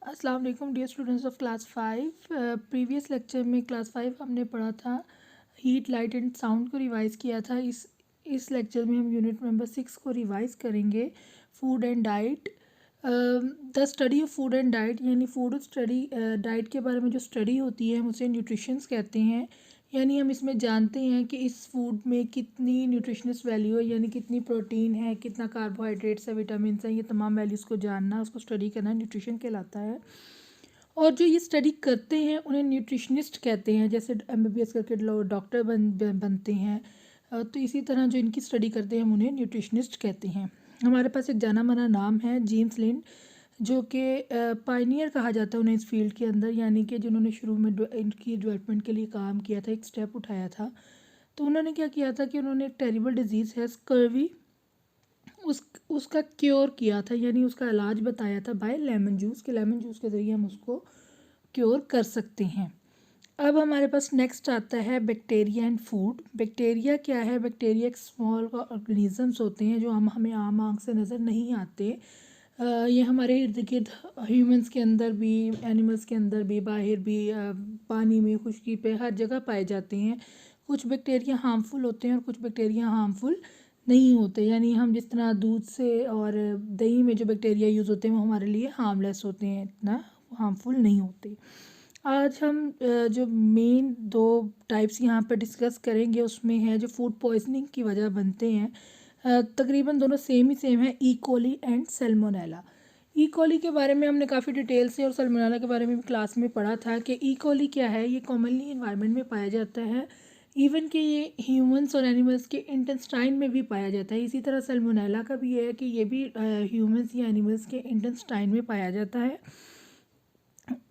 अस्सलाम वालेकुम dear students of class 5। Previous lecture में क्लास 5 हमने पढ़ा था, हीट लाइट एंड साउंड को रिवाइज़ किया था। इस लेक्चर में हम यूनिट नंबर 6 को रिवाइज़ करेंगे, food and diet. The study of food and diet, यानी फूड स्टडी, डाइट के बारे में जो स्टडी होती है हम उसे न्यूट्रिशंस कहते हैं। यानी हम इसमें जानते हैं कि इस फूड में कितनी न्यूट्रिशनस वैल्यू है, यानी कितनी प्रोटीन है, कितना कार्बोहाइड्रेट्स है, विटामिन है, ये तमाम वैल्यूज़ को जानना, उसको स्टडी करना न्यूट्रिशन कहलाता है। और जो ये स्टडी करते हैं उन्हें न्यूट्रिशनिस्ट कहते हैं। जैसे एमबीबीएस करके लोग डॉक्टर बनते हैं, तो इसी तरह जो इनकी स्टडी करते हैं हम उन्हें न्यूट्रिशनिस्ट कहते हैं। हमारे पास एक जाना माना नाम है जेम्स लिंड, जो कि पायनियर कहा जाता है उन्हें इस फील्ड के अंदर, यानी कि जिन्होंने शुरू में इनकी डेवलपमेंट के लिए काम किया था, एक स्टेप उठाया था। तो उन्होंने क्या किया था कि उन्होंने एक टेरिबल डिजीज़ है स्कर्वी, उसका क्योर किया था, यानी उसका इलाज बताया था बाय लेमन जूस, के लेमन जूस के ज़रिए हम उसको क्योर कर सकते हैं। अब हमारे पास नेक्स्ट आता है बैक्टीरिया एंड फूड। बैक्टीरिया क्या है? बैक्टीरिया एक स्मॉल ऑर्गेनिजम्स होते हैं जो हमें आम आँख से नज़र नहीं आते। ये हमारे इर्द गिर्द ह्यूमंस के अंदर भी, एनिमल्स के अंदर भी, बाहर भी, पानी में, खुशकी पे, हर जगह पाए जाते हैं। कुछ बैक्टीरिया हार्मफुल होते हैं और कुछ बैक्टीरिया हार्मफुल नहीं होते। यानी हम जिस तरह दूध से और दही में जो बैक्टीरिया यूज़ होते हैं वो हमारे लिए हार्मलेस होते हैं, इतना हार्मफुल नहीं होते। आज हम जो मेन दो टाइप्स यहाँ पर डिस्कस करेंगे उसमें है जो फूड पॉइजनिंग की वजह बनते हैं। तकरीबन दोनों सेम है, ई कोली एंड सैल्मोनेला। ई कोली के बारे में हमने काफ़ी डिटेल से और सल्मोनेला के बारे में भी क्लास में पढ़ा था कि ई कोली क्या है। ये कॉमनली इन्वायरमेंट में पाया जाता है, इवन कि ये ह्यूमंस और एनिमल्स के इंटेस्टाइन में भी पाया जाता है। इसी तरह सल्मोनेला का भी है कि ये भी ह्यूमंस या एनिमल्स के इंटेस्टाइन में पाया जाता है।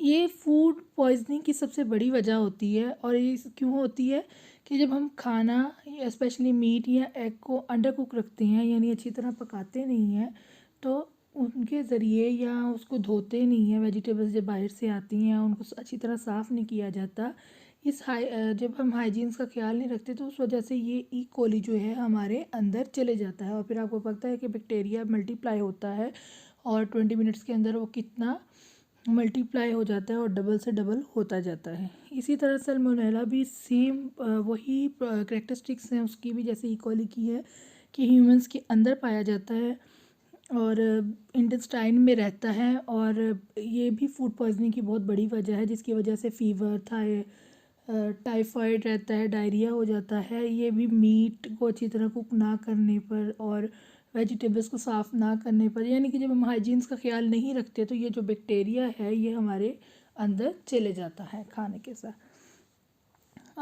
ये फूड पॉइजनिंग की सबसे बड़ी वजह होती है। और ये क्यों होती है कि जब हम खाना, स्पेशली मीट या एग को अंडर कुक रखते हैं, यानी अच्छी तरह पकाते नहीं हैं, तो उनके ज़रिए या उसको धोते नहीं हैं, वेजिटेबल्स जब बाहर से आती हैं उनको अच्छी तरह साफ़ नहीं किया जाता, जब हम हाइजीन्स का ख्याल नहीं रखते तो उस वजह से ये ई कोली जो है हमारे अंदर चले जाता है। और फिर आपको पता है कि बैक्टीरिया मल्टीप्लाई होता है और 20 मिनट्स के अंदर वो कितना मल्टीप्लाई हो जाता है और डबल से डबल होता जाता है। इसी तरह सल्मोनेला भी सेम वही करेक्टरिस्टिक्स हैं उसकी भी, जैसे ई कोली की है, कि ह्यूमंस के अंदर पाया जाता है और इंटेस्टाइन में रहता है। और ये भी फूड पॉइजनिंग की बहुत बड़ी वजह है, जिसकी वजह से फीवर, टाइफाइड रहता है, डायरिया हो जाता है। ये भी मीट को अच्छी तरह कुक ना करने पर और वेजिटेबल्स को साफ़ ना करने पर, यानी कि जब हम हाइजीन्स का ख्याल नहीं रखते तो ये जो बैक्टीरिया है ये हमारे अंदर चले जाता है खाने के साथ।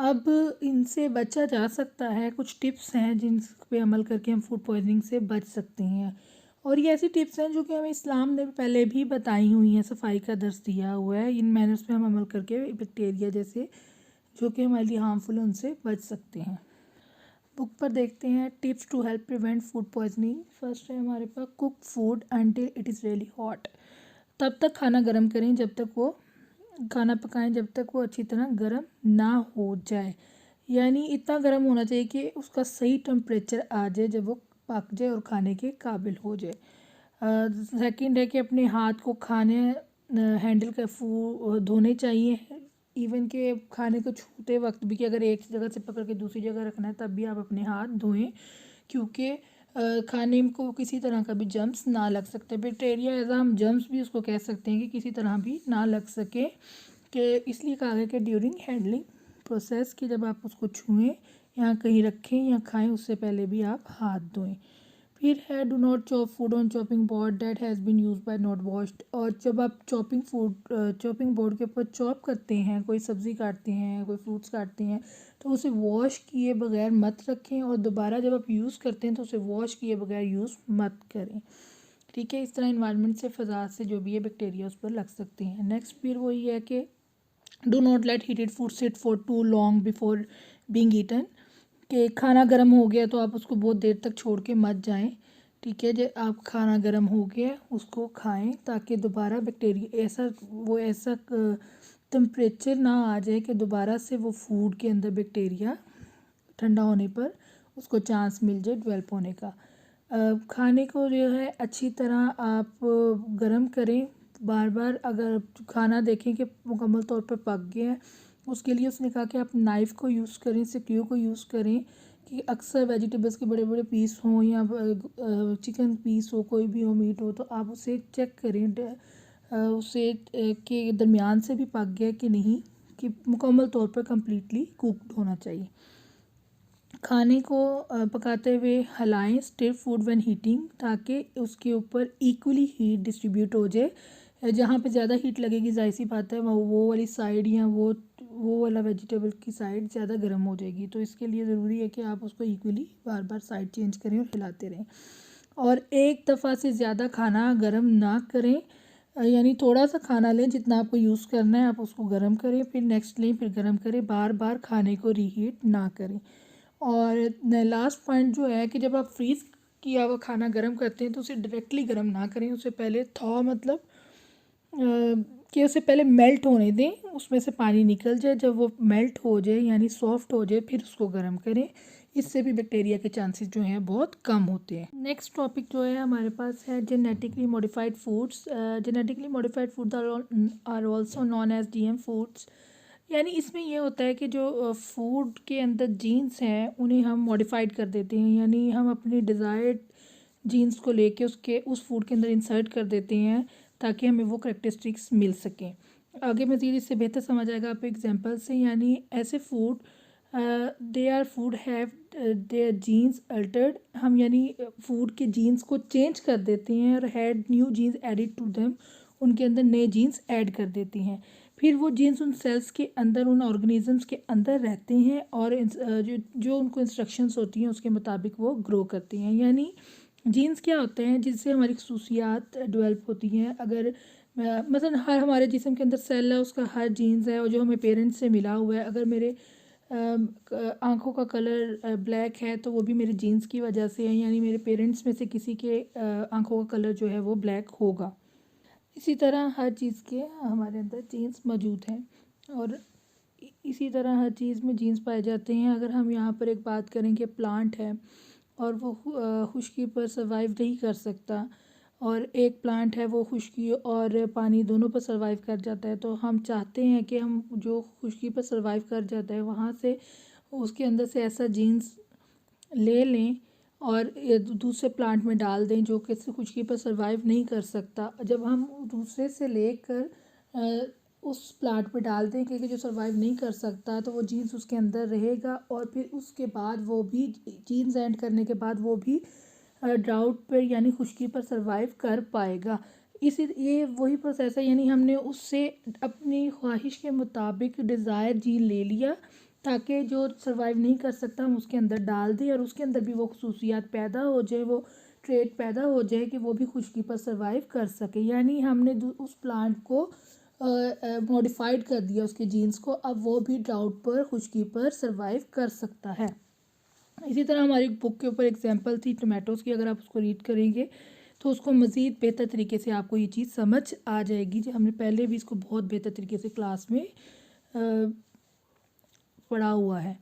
अब इनसे बचा जा सकता है, कुछ टिप्स हैं जिन पे अमल करके हम फूड पॉइजनिंग से बच सकते हैं। और ये ऐसी टिप्स हैं जो कि हमें इस्लाम ने पहले भी बताई हुई हैं, सफाई का दर्स दिया हुआ है। इन मैनर्स पे हम अमल करके बैक्टीरिया जैसे जो कि हमारे लिए हार्मफुल है उनसे बच सकते हैं। बुक पर देखते हैं tips to help prevent food poisoning. First है हमारे पास, cook food until it is really hot. तब तक खाना गर्म करें जब तक वो, खाना पकाएं जब तक वो अच्छी तरह गर्म ना हो जाए, यानी इतना गर्म होना चाहिए कि उसका सही टेम्परेचर आ जाए जब वो पक जाए और खाने के काबिल हो जाए। सेकंड है कि अपने हाथ को खाने हैंडल कर धोने चाहिए, इवन के खाने को छूते वक्त भी, कि अगर एक जगह से पकड़ के दूसरी जगह रखना है तब भी आप अपने हाथ धोएं, क्योंकि खाने को किसी तरह का भी जम्स ना लग सकते। बैक्टीरिया एज हम जम्स भी उसको कह सकते हैं कि किसी तरह भी ना लग सके, कि इसलिए कहा गया कि ड्यूरिंग हैंडलिंग प्रोसेस, कि जब आप उसको छुएं या कहीं रखें या खाएं उससे पहले भी आप हाथ धोएं। फिर है do not chop food on chopping board that has been use by not washed. और जब आप चॉपिंग बोर्ड के ऊपर चॉप करते हैं, कोई सब्ज़ी काटते हैं, कोई फ्रूट्स काटते हैं, तो उसे वॉश किए बगैर मत रखें और दोबारा जब आप यूज़ करते हैं तो उसे वॉश किए बगैर यूज़ मत करें। ठीक है, इस तरह इन्वायरमेंट से, फ़ज़ा से जो भी है बैक्टीरिया उस पर लग सकते हैं। नेक्स्ट फिर वही है कि do not let heated food sit for too long before being eaten, कि खाना गर्म हो गया तो आप उसको बहुत देर तक छोड़ के मत जाएं। ठीक है, जब आप खाना गर्म हो गया उसको खाएं ताकि दोबारा बैक्टीरिया ऐसा टेम्परेचर ना आ जाए कि दोबारा से वो फूड के अंदर बैक्टीरिया ठंडा होने पर उसको चांस मिल जाए डेवलप होने का। खाने को जो है अच्छी तरह आप गर्म करें, बार बार अगर खाना देखें कि मुकम्मल तौर पर पक गया है, उसके लिए उसने कहा कि आप नाइफ़ को यूज़ करें, सिक्योर को यूज़ करें, कि अक्सर वेजिटेबल्स के बड़े बड़े पीस हों या चिकन पीस हो, कोई भी हो, मीट हो, तो आप उसे चेक करें उसे के दरमियान से भी पक गया कि नहीं, कि मुकम्मल तौर पर कम्प्लीटली कुकड होना चाहिए। खाने को पकाते हुए हिलाएं, स्टिर फूड व्हेन हीटिंग, ताकि उसके ऊपर इक्वली हीट डिस्ट्रीब्यूट हो जाए। जहाँ पे ज़्यादा हीट लगेगी, जाहिर सी बात है वो वाली साइड या वो वाला वेजिटेबल की साइड ज़्यादा गर्म हो जाएगी। तो इसके लिए ज़रूरी है कि आप उसको इक्वली बार बार साइड चेंज करें और हिलाते रहें। और एक दफ़ा से ज़्यादा खाना गर्म ना करें, यानी थोड़ा सा खाना लें जितना आपको यूज़ करना है, आप उसको गर्म करें, फिर नेक्स्ट लें, फिर गर्म करें, बार बार खाने को रीहीट ना करें। और लास्ट पॉइंट जो है कि जब आप फ्रीज़ किया हुआ खाना गर्म करते हैं तो उसे डायरेक्टली गर्म ना करें, उसे पहले मतलब कि उसे पहले मेल्ट होने दें, उसमें से पानी निकल जाए, जब वो मेल्ट हो जाए यानी सॉफ्ट हो जाए फिर उसको गर्म करें। इससे भी बैक्टीरिया के चांसेस जो हैं बहुत कम होते हैं। नेक्स्ट टॉपिक जो है हमारे पास है genetically modified foods. Genetically modified food are also known as GM foods. यानी इसमें ये होता है कि जो फूड के अंदर जीन्स हैं उन्हें हम मॉडिफाइड कर देते हैं, यानी हम अपनी डिज़ायर्ड जीन्स को लेके उस फूड के अंदर इंसर्ट कर देते हैं ताकि हमें वो करेक्टरिस्टिक्स मिल सकें। आगे मज़ीद इससे बेहतर समझ आएगा आप एग्जांपल से, यानी ऐसे food they are food have their genes altered, हम यानी फूड के जीन्स को चेंज कर देते हैं और had new genes added to them, उनके अंदर नए जीन्स ऐड कर देती हैं। फिर वो जीन्स उन सेल्स के अंदर, उन ऑर्गेनिजम्स के अंदर रहते हैं और जो उनको इंस्ट्रक्शंस होती हैं उसके मुताबिक वो ग्रो करती हैं। यानी जीन्स क्या होते हैं जिससे हमारी खसूसियात डेवलप होती हैं। अगर मसलन हर हमारे जिस्म के अंदर सेल है, उसका हर जीन्स है और जो हमें पेरेंट्स से मिला हुआ है। अगर मेरे आँखों का कलर ब्लैक है तो वो भी मेरे जीन्स की वजह से है, यानी मेरे पेरेंट्स में से किसी के आँखों का कलर जो है वो ब्लैक होगा। इसी तरह हर चीज़ के हमारे अंदर जीन्स मौजूद हैं और इसी तरह हर चीज़ में जीन्स पाए जाते हैं। अगर हम यहाँ पर एक बात करें कि प्लांट है और वो खुश्की पर सर्वाइव नहीं कर सकता, और एक प्लांट है वो खुश्की और पानी दोनों पर सर्वाइव कर जाता है, तो हम चाहते हैं कि हम जो खुश्की पर सर्वाइव कर जाता है वहाँ से उसके अंदर से ऐसा जीन्स ले लें और दूसरे प्लांट में डाल दें जो कि खुश्की पर सर्वाइव नहीं कर सकता। जब हम दूसरे से लेकर उस प्लांट में डाल दें कि जो सर्वाइव नहीं कर सकता, तो वो जीन्स उसके अंदर रहेगा और फिर उसके बाद वो भी जीन्स ऐड करने के बाद वो भी ड्राउट पर यानी खुश्की पर सर्वाइव कर पाएगा। ये वही प्रोसेस है, यानी हमने उससे अपनी ख्वाहिश के मुताबिक डिज़ायर जीन ले लिया ताकि जो सर्वाइव नहीं कर सकता हम उसके अंदर डाल दें और उसके अंदर भी वो खसूसियात पैदा हो जाए, वो ट्रेट पैदा हो जाए कि वो भी खुश्की पर सर्वाइव कर सके। यानी हमने उस प्लांट को मॉडिफाइड कर दिया उसके जीन्स को, अब वो भी ड्राउट पर खुश्की पर सर्वाइव कर सकता है। इसी तरह हमारी बुक के ऊपर एग्जांपल थी टमाटोज़ की, अगर आप उसको रीड करेंगे तो उसको मज़ीद बेहतर तरीके से आपको ये चीज़ समझ आ जाएगी। जो हमने पहले भी इसको बहुत बेहतर तरीके से क्लास में पढ़ा हुआ है।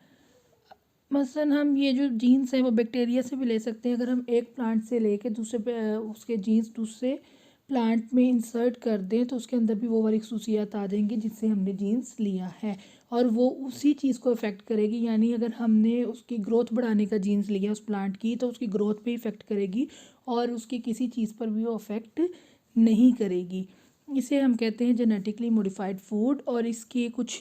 मसलन हम ये जो जीन्स हैं वो बैक्टीरिया से भी ले सकते हैं। अगर हम एक प्लांट से लेके दूसरे उसके जीन्स दूसरे प्लांट में इंसर्ट कर दें तो उसके अंदर भी वो वाली खसूसियात आ जाएंगी जिससे हमने जीन्स लिया है और वो उसी चीज़ को इफ़ेक्ट करेगी। यानी अगर हमने उसकी ग्रोथ बढ़ाने का जीन्स लिया उस प्लांट की तो उसकी ग्रोथ पे इफ़ेक्ट करेगी और उसकी किसी चीज़ पर भी वो इफ़ेक्ट नहीं करेगी। इसे हम कहते हैं जेनेटिकली मॉडिफाइड फूड। और इसके कुछ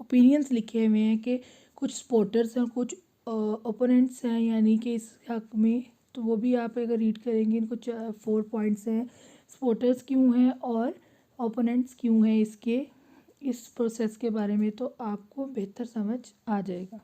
ओपिनियंस लिखे हुए हैं कि कुछ सपोर्टर्स हैं और कुछ ओपोनेंट्स हैं, यानी कि इस हक़ में, तो वो भी आप अगर रीड करेंगे कुछ 4 पॉइंट्स हैं, सपोर्टर्स क्यों हैं और ओपोनेंट्स क्यों हैं इस प्रोसेस के बारे में, तो आपको बेहतर समझ आ जाएगा।